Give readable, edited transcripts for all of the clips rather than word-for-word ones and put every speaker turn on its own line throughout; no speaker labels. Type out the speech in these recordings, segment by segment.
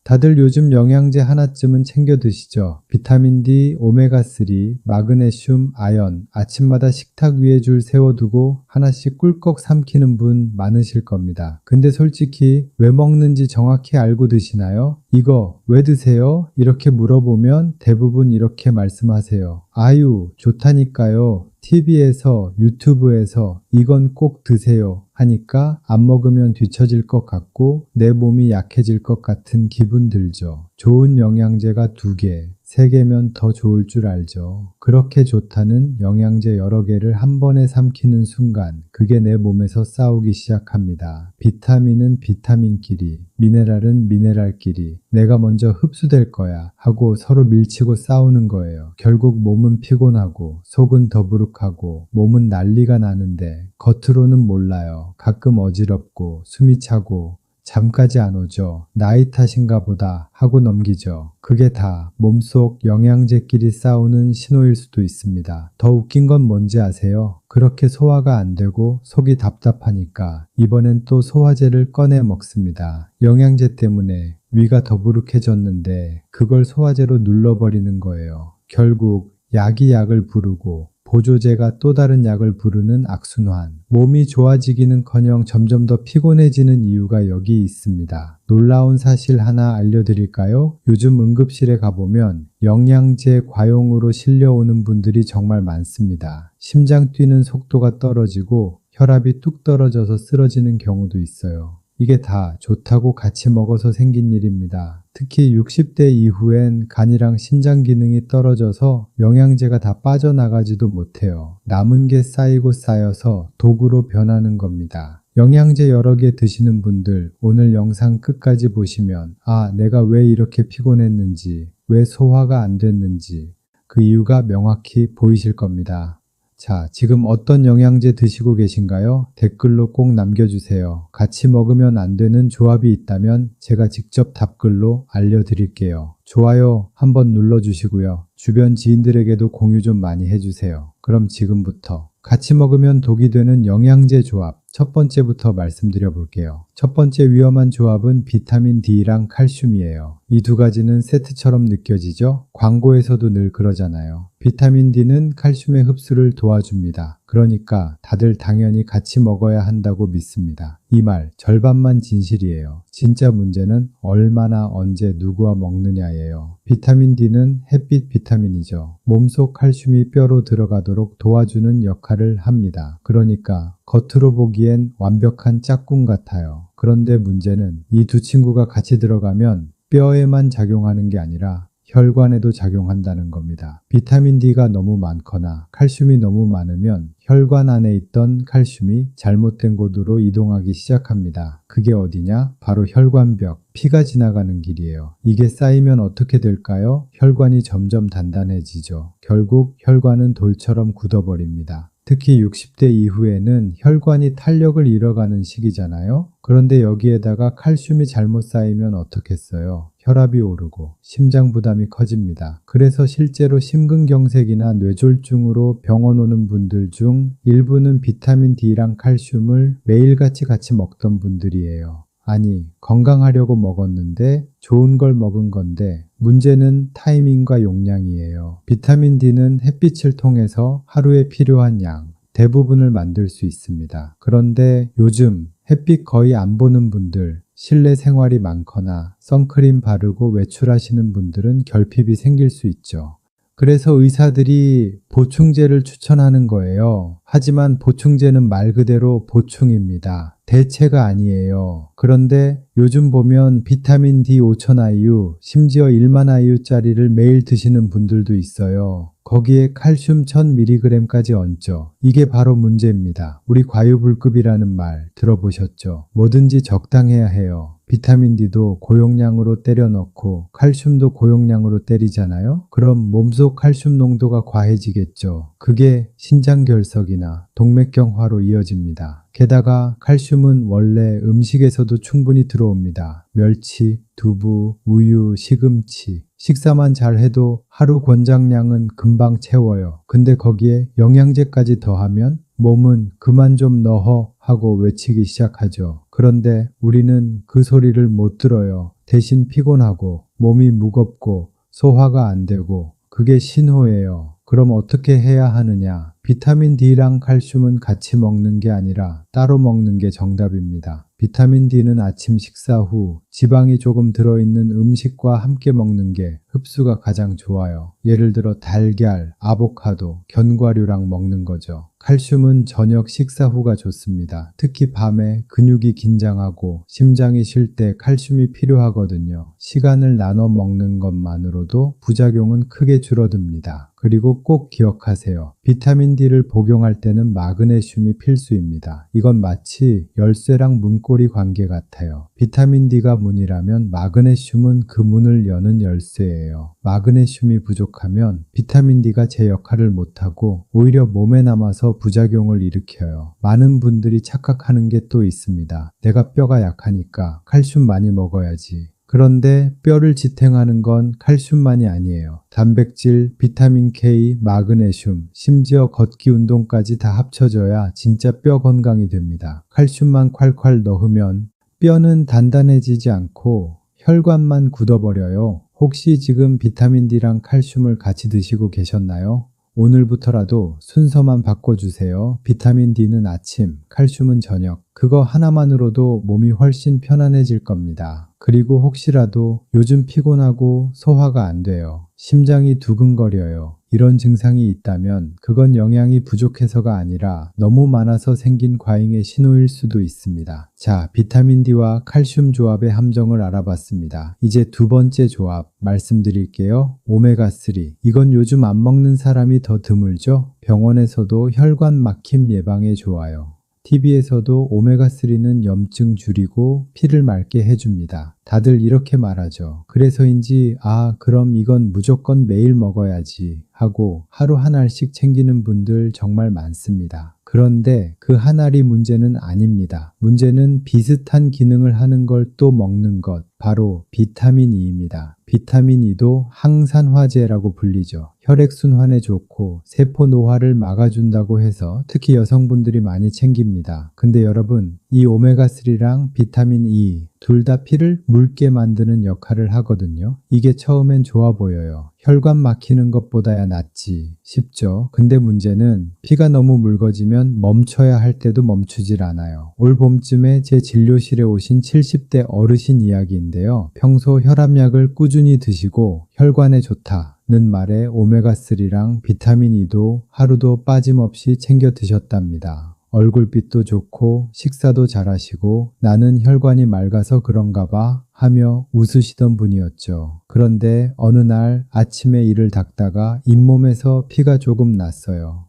다들 요즘 영양제 하나쯤은 챙겨 드시죠? 비타민 D, 오메가3, 마그네슘, 아연, 아침마다 식탁 위에 줄 세워두고 하나씩 꿀꺽 삼키는 분 많으실 겁니다. 근데 솔직히 왜 먹는지 정확히 알고 드시나요? 이거 왜 드세요? 이렇게 물어보면 대부분 이렇게 말씀하세요. 아유, 좋다니까요. TV에서, 유튜브에서 이건 꼭 드세요 하니까 안 먹으면 뒤처질 것 같고 내 몸이 약해질 것 같은 기분 들죠. 좋은 영양제가 2개, 3개면 더 좋을 줄 알죠. 그렇게 좋다는 영양제 여러 개를 한 번에 삼키는 순간 그게 내 몸에서 싸우기 시작합니다. 비타민은 비타민끼리, 미네랄은 미네랄끼리 내가 먼저 흡수될 거야 하고 서로 밀치고 싸우는 거예요. 결국 몸은 피곤하고 속은 더부룩하고 몸은 난리가 나는데 겉으로는 몰라요. 가끔 어지럽고 숨이 차고 잠까지 안 오죠. 나이 탓인가 보다 하고 넘기죠. 그게 다 몸속 영양제끼리 싸우는 신호일 수도 있습니다. 더 웃긴 건 뭔지 아세요? 그렇게 소화가 안 되고 속이 답답하니까 이번엔 또 소화제를 꺼내 먹습니다. 영양제 때문에 위가 더부룩해졌는데 그걸 소화제로 눌러버리는 거예요. 결국 약이 약을 부르고 보조제가 또 다른 약을 부르는 악순환. 몸이 좋아지기는커녕 점점 더 피곤해지는 이유가 여기 있습니다. 놀라운 사실 하나 알려드릴까요? 요즘 응급실에 가보면 영양제 과용으로 실려오는 분들이 정말 많습니다. 심장 뛰는 속도가 떨어지고 혈압이 뚝 떨어져서 쓰러지는 경우도 있어요. 이게 다 좋다고 같이 먹어서 생긴 일입니다. 특히 60대 이후엔 간이랑 신장 기능이 떨어져서 영양제가 다 빠져나가지도 못해요. 남은 게 쌓이고 쌓여서 독으로 변하는 겁니다. 영양제 여러 개 드시는 분들 오늘 영상 끝까지 보시면 내가 왜 이렇게 피곤했는지, 왜 소화가 안 됐는지 그 이유가 명확히 보이실 겁니다. 자, 지금 어떤 영양제 드시고 계신가요? 댓글로 꼭 남겨주세요. 같이 먹으면 안 되는 조합이 있다면 제가 직접 답글로 알려드릴게요. 좋아요 한번 눌러주시고요. 주변 지인들에게도 공유 좀 많이 해주세요. 그럼 지금부터 같이 먹으면 독이 되는 영양제 조합 첫 번째부터 말씀드려 볼게요. 첫 번째 위험한 조합은 비타민 D랑 칼슘이에요. 이 두 가지는 세트처럼 느껴지죠? 광고에서도 늘 그러잖아요. 비타민 D는 칼슘의 흡수를 도와줍니다. 그러니까 다들 당연히 같이 먹어야 한다고 믿습니다. 이 말 절반만 진실이에요. 진짜 문제는 얼마나 언제 누구와 먹느냐예요. 비타민 D는 햇빛 비타민이죠. 몸속 칼슘이 뼈로 들어가도록 도와주는 역할을 합니다. 그러니까 겉으로 보기엔 완벽한 짝꿍 같아요. 그런데 문제는 이 두 친구가 같이 들어가면 뼈에만 작용하는 게 아니라 혈관에도 작용한다는 겁니다. 비타민 D가 너무 많거나 칼슘이 너무 많으면 혈관 안에 있던 칼슘이 잘못된 곳으로 이동하기 시작합니다. 그게 어디냐? 바로 혈관벽, 피가 지나가는 길이에요. 이게 쌓이면 어떻게 될까요? 혈관이 점점 단단해지죠. 결국 혈관은 돌처럼 굳어버립니다. 특히 60대 이후에는 혈관이 탄력을 잃어가는 시기잖아요. 그런데 여기에다가 칼슘이 잘못 쌓이면 어떻겠어요? 혈압이 오르고 심장 부담이 커집니다. 그래서 실제로 심근경색이나 뇌졸중으로 병원 오는 분들 중 일부는 비타민 D랑 칼슘을 매일같이 같이 먹던 분들이에요. 아니, 건강하려고 먹었는데 좋은 걸 먹은 건데 문제는 타이밍과 용량이에요. 비타민 D는 햇빛을 통해서 하루에 필요한 양 대부분을 만들 수 있습니다. 그런데 요즘 햇빛 거의 안 보는 분들, 실내 생활이 많거나 선크림 바르고 외출하시는 분들은 결핍이 생길 수 있죠. 그래서 의사들이 보충제를 추천하는 거예요. 하지만 보충제는 말 그대로 보충입니다. 대체가 아니에요. 그런데 요즘 보면 비타민 D 5000IU, 심지어 1만 IU짜리를 매일 드시는 분들도 있어요. 거기에 칼슘 1000mg까지 얹죠. 이게 바로 문제입니다. 우리 과유불급이라는 말 들어보셨죠? 뭐든지 적당해야 해요. 비타민 D도 고용량으로 때려 넣고 칼슘도 고용량으로 때리잖아요. 그럼 몸속 칼슘 농도가 과해지겠죠. 그게 신장결석이나 동맥경화로 이어집니다. 게다가 칼슘은 원래 음식에서도 충분히 들어옵니다. 멸치, 두부, 우유, 시금치. 식사만 잘 해도 하루 권장량은 금방 채워요. 근데 거기에 영양제까지 더하면 몸은 그만 좀 넣어 하고 외치기 시작하죠. 그런데 우리는 그 소리를 못 들어요. 대신 피곤하고 몸이 무겁고 소화가 안 되고 그게 신호예요. 그럼 어떻게 해야 하느냐? 비타민 D랑 칼슘은 같이 먹는 게 아니라 따로 먹는 게 정답입니다. 비타민 D는 아침 식사 후 지방이 조금 들어있는 음식과 함께 먹는 게 흡수가 가장 좋아요. 예를 들어 달걀, 아보카도, 견과류랑 먹는 거죠. 칼슘은 저녁 식사 후가 좋습니다. 특히 밤에 근육이 긴장하고 심장이 쉴 때 칼슘이 필요하거든요. 시간을 나눠 먹는 것만으로도 부작용은 크게 줄어듭니다. 그리고 꼭 기억하세요. 비타민 D를 복용할 때는 마그네슘이 필수입니다. 이건 마치 열쇠랑 문고리 관계 같아요. 비타민 D가 문이라면 마그네슘은 그 문을 여는 열쇠예요. 마그네슘이 부족하면 비타민 D가 제 역할을 못하고 오히려 몸에 남아서 부작용을 일으켜요. 많은 분들이 착각하는 게 또 있습니다. 내가 뼈가 약하니까 칼슘 많이 먹어야지. 그런데 뼈를 지탱하는 건 칼슘만이 아니에요. 단백질, 비타민 K, 마그네슘, 심지어 걷기 운동까지 다 합쳐져야 진짜 뼈 건강이 됩니다. 칼슘만 콸콸 넣으면 뼈는 단단해지지 않고 혈관만 굳어버려요. 혹시 지금 비타민 D랑 칼슘을 같이 드시고 계셨나요? 오늘부터라도 순서만 바꿔주세요. 비타민 D는 아침, 칼슘은 저녁. 그거 하나만으로도 몸이 훨씬 편안해질 겁니다. 그리고 혹시라도 요즘 피곤하고 소화가 안 돼요. 심장이 두근거려요. 이런 증상이 있다면 그건 영양이 부족해서가 아니라 너무 많아서 생긴 과잉의 신호일 수도 있습니다. 자, 비타민 D와 칼슘 조합의 함정을 알아봤습니다. 이제 두 번째 조합 말씀드릴게요. 오메가3. 이건 요즘 안 먹는 사람이 더 드물죠? 병원에서도 혈관 막힘 예방에 좋아요. TV에서도 오메가3는 염증 줄이고 피를 맑게 해줍니다. 다들 이렇게 말하죠. 그래서인지 그럼 이건 무조건 매일 먹어야지 하고 하루 한 알씩 챙기는 분들 정말 많습니다. 그런데 그 한 알이 문제는 아닙니다. 문제는 비슷한 기능을 하는 걸 또 먹는 것, 바로 비타민 E입니다. 비타민 E도 항산화제라고 불리죠. 혈액순환에 좋고 세포 노화를 막아준다고 해서 특히 여성분들이 많이 챙깁니다. 근데 여러분, 이 오메가3랑 비타민 E 둘 다 피를 묽게 만드는 역할을 하거든요. 이게 처음엔 좋아 보여요. 혈관 막히는 것보다야 낫지 싶죠. 근데 문제는 피가 너무 묽어지면 멈춰야 할 때도 멈추질 않아요. 올 봄쯤에 제 진료실에 오신 70대 어르신 이야기인데요. 평소 혈압약을 꾸준히 드시고 혈관에 좋다는 말에 오메가3랑 비타민 E도 하루도 빠짐없이 챙겨 드셨답니다. 얼굴빛도 좋고 식사도 잘하시고 나는 혈관이 맑아서 그런가 봐 하며 웃으시던 분이었죠. 그런데 어느 날 아침에 이를 닦다가 잇몸에서 피가 조금 났어요.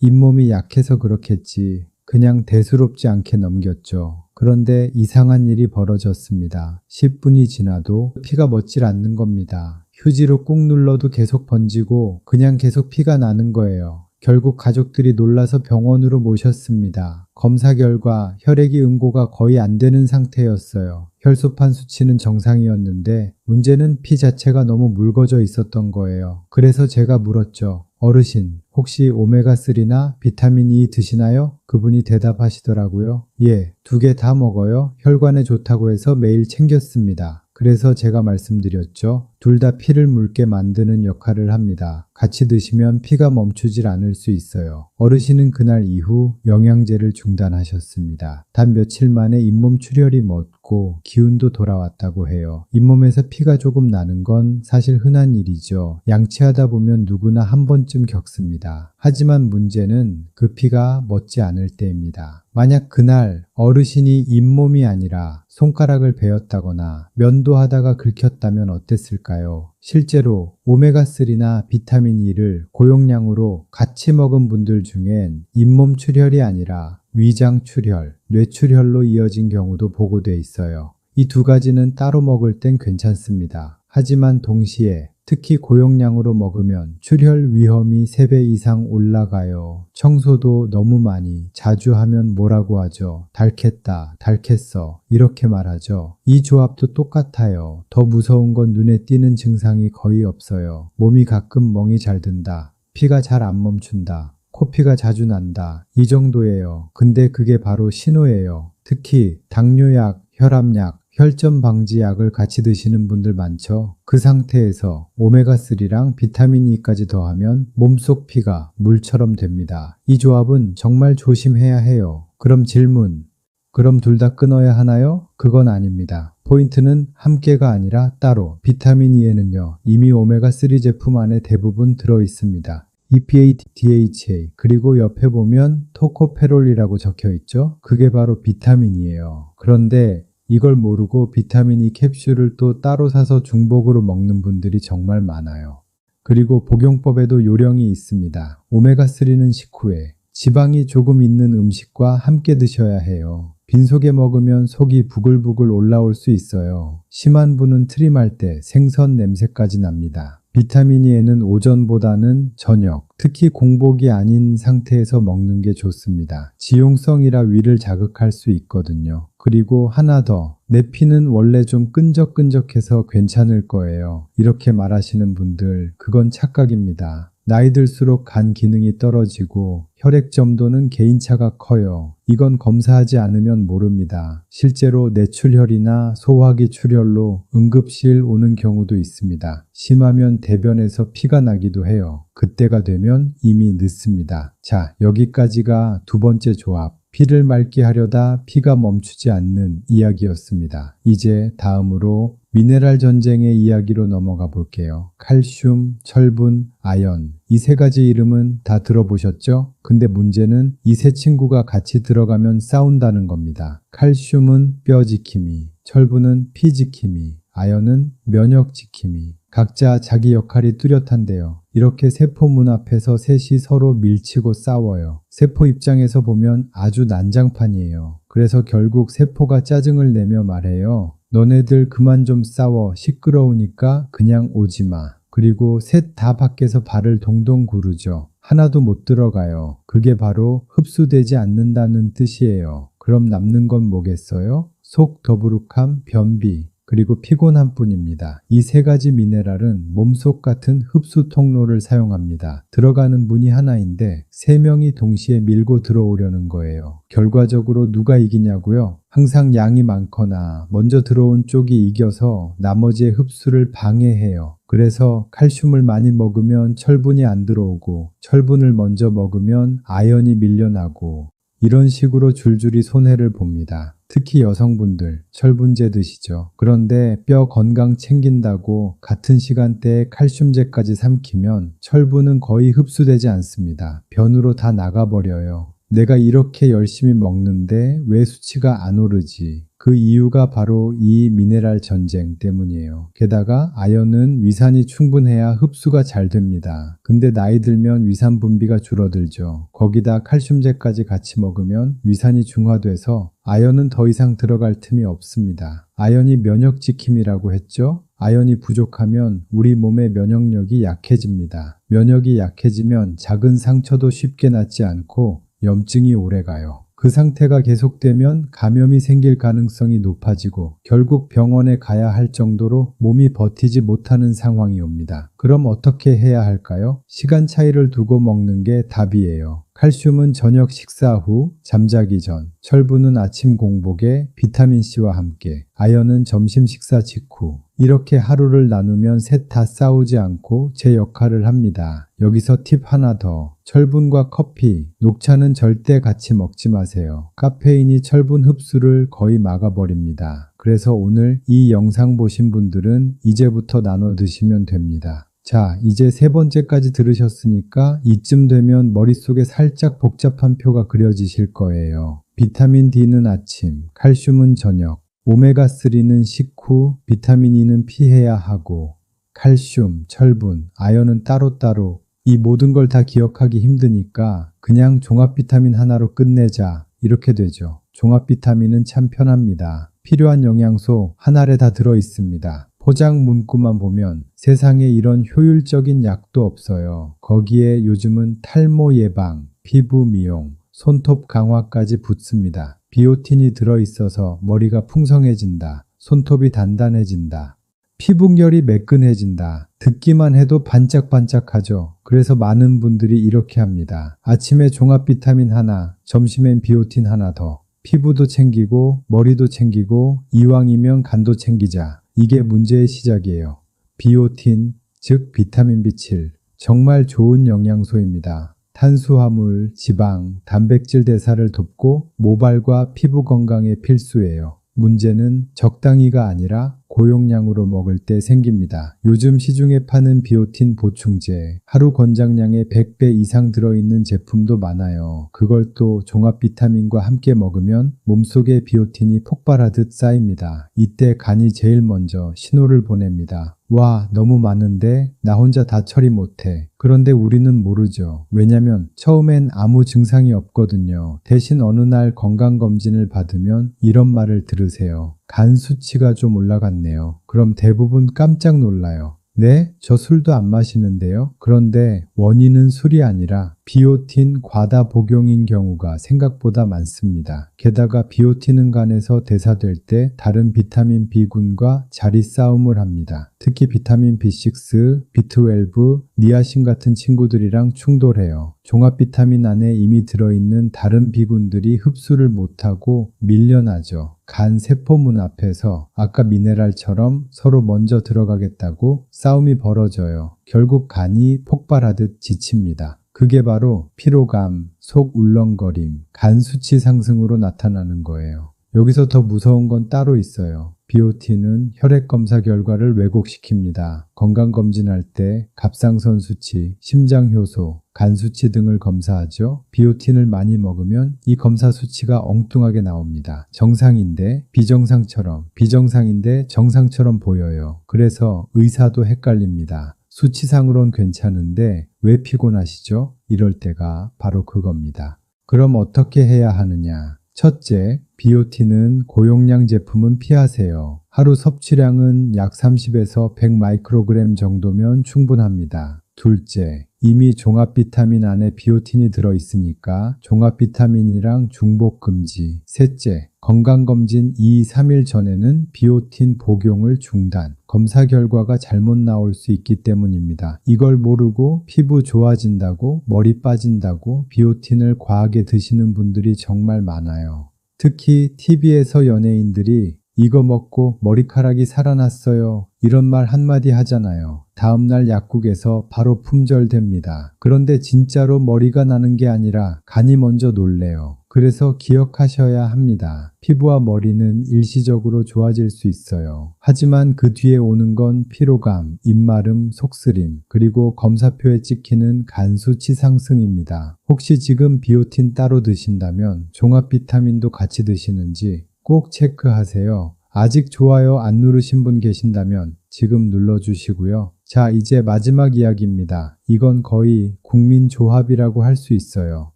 잇몸이 약해서 그렇겠지. 그냥 대수롭지 않게 넘겼죠. 그런데 이상한 일이 벌어졌습니다. 10분이 지나도 피가 멎질 않는 겁니다. 휴지로 꾹 눌러도 계속 번지고 그냥 계속 피가 나는 거예요. 결국 가족들이 놀라서 병원으로 모셨습니다. 검사 결과 혈액이 응고가 거의 안 되는 상태였어요. 혈소판 수치는 정상이었는데 문제는 피 자체가 너무 묽어져 있었던 거예요. 그래서 제가 물었죠. 어르신, 혹시 오메가3나 비타민 E 드시나요? 그분이 대답하시더라고요. 예, 2개 다 먹어요. 혈관에 좋다고 해서 매일 챙겼습니다. 그래서 제가 말씀드렸죠. 둘 다 피를 묽게 만드는 역할을 합니다. 같이 드시면 피가 멈추질 않을 수 있어요. 어르신은 그날 이후 영양제를 중단하셨습니다. 단 며칠 만에 잇몸 출혈이 멎고 기운도 돌아왔다고 해요. 잇몸에서 피가 조금 나는 건 사실 흔한 일이죠. 양치하다 보면 누구나 한 번쯤 겪습니다. 하지만 문제는 그 피가 멎지 않을 때입니다. 만약 그날 어르신이 잇몸이 아니라 손가락을 베었다거나 면도하다가 긁혔다면 어땠을까요? 실제로 오메가3나 비타민 E를 고용량으로 같이 먹은 분들 중엔 잇몸 출혈이 아니라 위장 출혈, 뇌출혈로 이어진 경우도 보고돼 있어요. 이 두 가지는 따로 먹을 땐 괜찮습니다. 하지만 동시에 특히 고용량으로 먹으면 출혈 위험이 3배 이상 올라가요. 청소도 너무 많이, 자주 하면 뭐라고 하죠? 닳겠다, 닳겠어 이렇게 말하죠. 이 조합도 똑같아요. 더 무서운 건 눈에 띄는 증상이 거의 없어요. 몸이 가끔 멍이 잘 든다, 피가 잘 안 멈춘다, 코피가 자주 난다. 이 정도예요. 근데 그게 바로 신호예요. 특히 당뇨약, 혈압약, 혈전 방지 약을 같이 드시는 분들 많죠. 그 상태에서 오메가3랑 비타민 E까지 더하면 몸속 피가 물처럼 됩니다. 이 조합은 정말 조심해야 해요. 그럼 질문. 그럼 둘 다 끊어야 하나요? 그건 아닙니다. 포인트는 함께가 아니라 따로. 비타민 E에는요, 이미 오메가3 제품 안에 대부분 들어있습니다. EPA, DHA, 그리고 옆에 보면 토코페롤이라고 적혀 있죠? 그게 바로 비타민이에요. 그런데 이걸 모르고 비타민 E 캡슐을 또 따로 사서 중복으로 먹는 분들이 정말 많아요. 그리고 복용법에도 요령이 있습니다. 오메가3는 식후에 지방이 조금 있는 음식과 함께 드셔야 해요. 빈속에 먹으면 속이 부글부글 올라올 수 있어요. 심한 분은 트림할 때 생선 냄새까지 납니다. 비타민 E에는 오전보다는 저녁, 특히 공복이 아닌 상태에서 먹는 게 좋습니다. 지용성이라 위를 자극할 수 있거든요. 그리고 하나 더, 내 피는 원래 좀 끈적끈적해서 괜찮을 거예요. 이렇게 말하시는 분들, 그건 착각입니다. 나이 들수록 간 기능이 떨어지고 혈액 점도는 개인차가 커요. 이건 검사하지 않으면 모릅니다. 실제로 뇌출혈이나 소화기 출혈로 응급실 오는 경우도 있습니다. 심하면 대변에서 피가 나기도 해요. 그때가 되면 이미 늦습니다. 자, 여기까지가 두 번째 조합. 피를 맑게 하려다 피가 멈추지 않는 이야기였습니다. 이제 다음으로 미네랄 전쟁의 이야기로 넘어가 볼게요. 칼슘, 철분, 아연. 이 세 가지 이름은 다 들어보셨죠? 근데 문제는 이 세 친구가 같이 들어가면 싸운다는 겁니다. 칼슘은 뼈 지킴이, 철분은 피 지킴이, 아연은 면역 지킴이. 각자 자기 역할이 뚜렷한데요. 이렇게 세포 문 앞에서 셋이 서로 밀치고 싸워요. 세포 입장에서 보면 아주 난장판이에요. 그래서 결국 세포가 짜증을 내며 말해요. 너네들 그만 좀 싸워. 시끄러우니까 그냥 오지 마. 그리고 셋 다 밖에서 발을 동동 구르죠. 하나도 못 들어가요. 그게 바로 흡수되지 않는다는 뜻이에요. 그럼 남는 건 뭐겠어요? 속 더부룩함, 변비. 그리고 피곤한 뿐입니다. 이 세 가지 미네랄은 몸속 같은 흡수 통로를 사용합니다. 들어가는 문이 하나인데 세 명이 동시에 밀고 들어오려는 거예요. 결과적으로 누가 이기냐고요? 항상 양이 많거나 먼저 들어온 쪽이 이겨서 나머지의 흡수를 방해해요. 그래서 칼슘을 많이 먹으면 철분이 안 들어오고 철분을 먼저 먹으면 아연이 밀려나고 이런 식으로 줄줄이 손해를 봅니다. 특히 여성분들 철분제 드시죠. 그런데 뼈 건강 챙긴다고 같은 시간대에 칼슘제까지 삼키면 철분은 거의 흡수되지 않습니다. 변으로 다 나가버려요. 내가 이렇게 열심히 먹는데 왜 수치가 안 오르지? 그 이유가 바로 이 미네랄 전쟁 때문이에요. 게다가 아연은 위산이 충분해야 흡수가 잘 됩니다. 근데 나이 들면 위산 분비가 줄어들죠. 거기다 칼슘제까지 같이 먹으면 위산이 중화돼서 아연은 더 이상 들어갈 틈이 없습니다. 아연이 면역 지킴이라고 했죠? 아연이 부족하면 우리 몸의 면역력이 약해집니다. 면역이 약해지면 작은 상처도 쉽게 낫지 않고 염증이 오래가요. 그 상태가 계속되면 감염이 생길 가능성이 높아지고 결국 병원에 가야 할 정도로 몸이 버티지 못하는 상황이 옵니다. 그럼 어떻게 해야 할까요? 시간 차이를 두고 먹는 게 답이에요. 칼슘은 저녁 식사 후, 잠자기 전, 철분은 아침 공복에 비타민C와 함께, 아연은 점심 식사 직후. 이렇게 하루를 나누면 셋 다 싸우지 않고 제 역할을 합니다. 여기서 팁 하나 더. 철분과 커피, 녹차는 절대 같이 먹지 마세요. 카페인이 철분 흡수를 거의 막아버립니다. 그래서 오늘 이 영상 보신 분들은 이제부터 나눠 드시면 됩니다. 자, 이제 세 번째까지 들으셨으니까 이쯤 되면 머릿속에 살짝 복잡한 표가 그려지실 거예요. 비타민 D는 아침, 칼슘은 저녁, 오메가3는 식후, 비타민 E는 피해야 하고, 칼슘, 철분, 아연은 따로따로. 이 모든 걸 다 기억하기 힘드니까 그냥 종합 비타민 하나로 끝내자 이렇게 되죠. 종합 비타민은 참 편합니다. 필요한 영양소 한 알에 다 들어 있습니다. 포장 문구만 보면 세상에 이런 효율적인 약도 없어요. 거기에 요즘은 탈모 예방, 피부 미용, 손톱 강화까지 붙습니다. 비오틴이 들어있어서 머리가 풍성해진다. 손톱이 단단해진다. 피부결이 매끈해진다. 듣기만 해도 반짝반짝하죠. 그래서 많은 분들이 이렇게 합니다. 아침에 종합 비타민 하나, 점심엔 비오틴 하나 더. 피부도 챙기고 머리도 챙기고 이왕이면 간도 챙기자. 이게 문제의 시작이에요. 비오틴, 즉 비타민 B7. 정말 좋은 영양소입니다. 탄수화물, 지방, 단백질 대사를 돕고 모발과 피부 건강에 필수예요. 문제는 적당히가 아니라 고용량으로 먹을 때 생깁니다. 요즘 시중에 파는 비오틴 보충제, 하루 권장량의 100배 이상 들어있는 제품도 많아요. 그걸 또 종합 비타민과 함께 먹으면 몸속에 비오틴이 폭발하듯 쌓입니다. 이때 간이 제일 먼저 신호를 보냅니다. 와, 너무 많은데 나 혼자 다 처리 못해. 그런데 우리는 모르죠. 왜냐면 처음엔 아무 증상이 없거든요. 대신 어느 날 건강검진을 받으면 이런 말을 들으세요. 간 수치가 좀 올라갔네요. 그럼 대부분 깜짝 놀라요. 네? 저 술도 안 마시는데요? 그런데 원인은 술이 아니라 비오틴 과다 복용인 경우가 생각보다 많습니다. 게다가 비오틴은 간에서 대사될 때 다른 비타민 B군과 자리 싸움을 합니다. 특히 비타민 B6, B12, 니아신 같은 친구들이랑 충돌해요. 종합 비타민 안에 이미 들어있는 다른 B군들이 흡수를 못하고 밀려나죠. 간 세포문 앞에서 아까 미네랄처럼 서로 먼저 들어가겠다고 싸움이 벌어져요. 결국 간이 폭발하듯 지칩니다. 그게 바로 피로감, 속 울렁거림, 간 수치 상승으로 나타나는 거예요. 여기서 더 무서운 건 따로 있어요. 비오틴은 혈액 검사 결과를 왜곡시킵니다. 건강검진할 때 갑상선 수치, 심장 효소, 간 수치 등을 검사하죠. 비오틴을 많이 먹으면 이 검사 수치가 엉뚱하게 나옵니다. 정상인데 비정상처럼, 비정상인데 정상처럼 보여요. 그래서 의사도 헷갈립니다. 수치상으론 괜찮은데 왜 피곤하시죠? 이럴 때가 바로 그겁니다. 그럼 어떻게 해야 하느냐? 첫째, 비오틴은 고용량 제품은 피하세요. 하루 섭취량은 약 30에서 100 마이크로그램 정도면 충분합니다. 둘째, 이미 종합 비타민 안에 비오틴이 들어있으니까 종합 비타민이랑 중복 금지. 셋째, 건강검진 2-3일 전에는 비오틴 복용을 중단. 검사 결과가 잘못 나올 수 있기 때문입니다. 이걸 모르고 피부 좋아진다고 머리 빠진다고 비오틴을 과하게 드시는 분들이 정말 많아요. 특히 TV에서 연예인들이 이거 먹고 머리카락이 살아났어요. 이런 말 한마디 하잖아요. 다음날 약국에서 바로 품절됩니다. 그런데 진짜로 머리가 나는 게 아니라 간이 먼저 놀래요. 그래서 기억하셔야 합니다. 피부와 머리는 일시적으로 좋아질 수 있어요. 하지만 그 뒤에 오는 건 피로감, 입마름, 속쓰림, 그리고 검사표에 찍히는 간 수치 상승입니다. 혹시 지금 비오틴 따로 드신다면 종합 비타민도 같이 드시는지 꼭 체크하세요. 아직 좋아요 안 누르신 분 계신다면 지금 눌러주시고요. 자, 이제 마지막 이야기입니다. 이건 거의 국민조합이라고 할 수 있어요.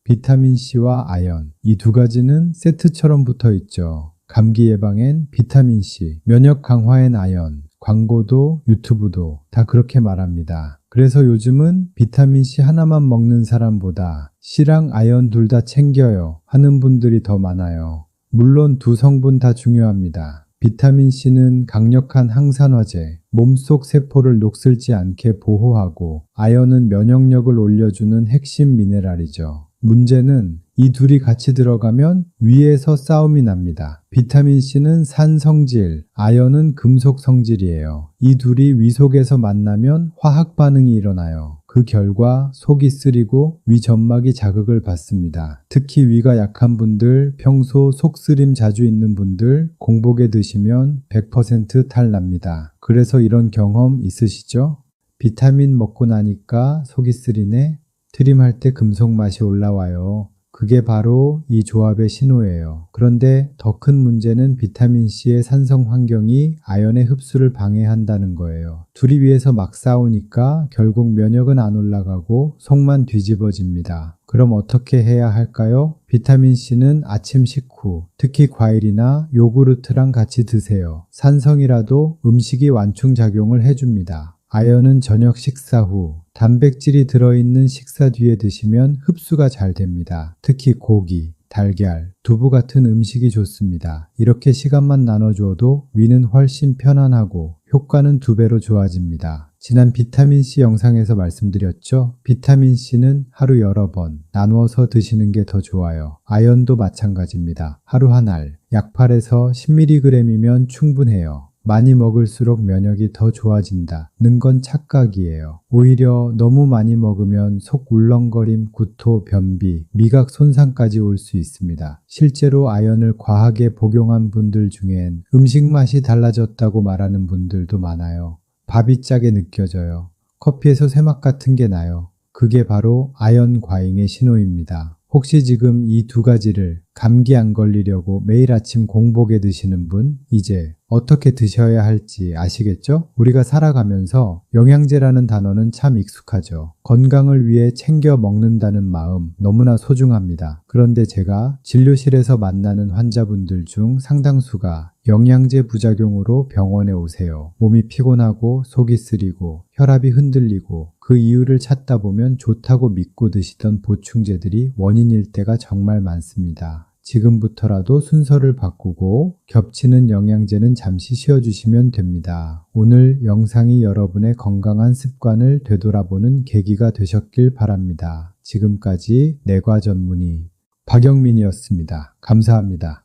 비타민C와 아연, 이 두 가지는 세트처럼 붙어 있죠. 감기 예방엔 비타민C, 면역 강화엔 아연, 광고도 유튜브도 다 그렇게 말합니다. 그래서 요즘은 비타민C 하나만 먹는 사람보다 C랑 아연 둘 다 챙겨요 하는 분들이 더 많아요. 물론 두 성분 다 중요합니다. 비타민C는 강력한 항산화제, 몸속 세포를 녹슬지 않게 보호하고 아연은 면역력을 올려주는 핵심 미네랄이죠. 문제는 이 둘이 같이 들어가면 위에서 싸움이 납니다. 비타민C는 산 성질, 아연은 금속 성질이에요. 이 둘이 위 속에서 만나면 화학 반응이 일어나요. 그 결과 속이 쓰리고 위 점막이 자극을 받습니다. 특히 위가 약한 분들, 평소 속쓰림 자주 있는 분들 공복에 드시면 100% 탈납니다. 그래서 이런 경험 있으시죠? 비타민 먹고 나니까 속이 쓰리네? 트림할 때 금속 맛이 올라와요. 그게 바로 이 조합의 신호예요. 그런데 더 큰 문제는 비타민C의 산성 환경이 아연의 흡수를 방해한다는 거예요. 둘이 위에서 막 싸우니까 결국 면역은 안 올라가고 속만 뒤집어집니다. 그럼 어떻게 해야 할까요? 비타민C는 아침 식후, 특히 과일이나 요구르트랑 같이 드세요. 산성이라도 음식이 완충작용을 해줍니다. 아연은 저녁 식사 후, 단백질이 들어있는 식사 뒤에 드시면 흡수가 잘 됩니다. 특히 고기, 달걀, 두부 같은 음식이 좋습니다. 이렇게 시간만 나눠주어도 위는 훨씬 편안하고 효과는 2배로 좋아집니다. 지난 비타민C 영상에서 말씀드렸죠? 비타민C는 하루 여러 번 나누어서 드시는 게 더 좋아요. 아연도 마찬가지입니다. 하루 한 알, 약 8에서 10mg이면 충분해요. 많이 먹을수록 면역이 더 좋아진다 는 건 착각이에요. 오히려 너무 많이 먹으면 속 울렁거림, 구토, 변비, 미각 손상까지 올 수 있습니다. 실제로 아연을 과하게 복용한 분들 중엔 음식 맛이 달라졌다고 말하는 분들도 많아요. 밥이 짜게 느껴져요. 커피에서 쇠맛 같은 게 나요. 그게 바로 아연 과잉의 신호입니다. 혹시 지금 이 2가지를 감기 안 걸리려고 매일 아침 공복에 드시는 분, 이제 어떻게 드셔야 할지 아시겠죠? 우리가 살아가면서 영양제라는 단어는 참 익숙하죠. 건강을 위해 챙겨 먹는다는 마음 너무나 소중합니다. 그런데 제가 진료실에서 만나는 환자분들 중 상당수가 영양제 부작용으로 병원에 오세요. 몸이 피곤하고 속이 쓰리고 혈압이 흔들리고 그 이유를 찾다 보면 좋다고 믿고 드시던 보충제들이 원인일 때가 정말 많습니다. 지금부터라도 순서를 바꾸고 겹치는 영양제는 잠시 쉬어주시면 됩니다. 오늘 영상이 여러분의 건강한 습관을 되돌아보는 계기가 되셨길 바랍니다. 지금까지 내과 전문의 박영민이었습니다. 감사합니다.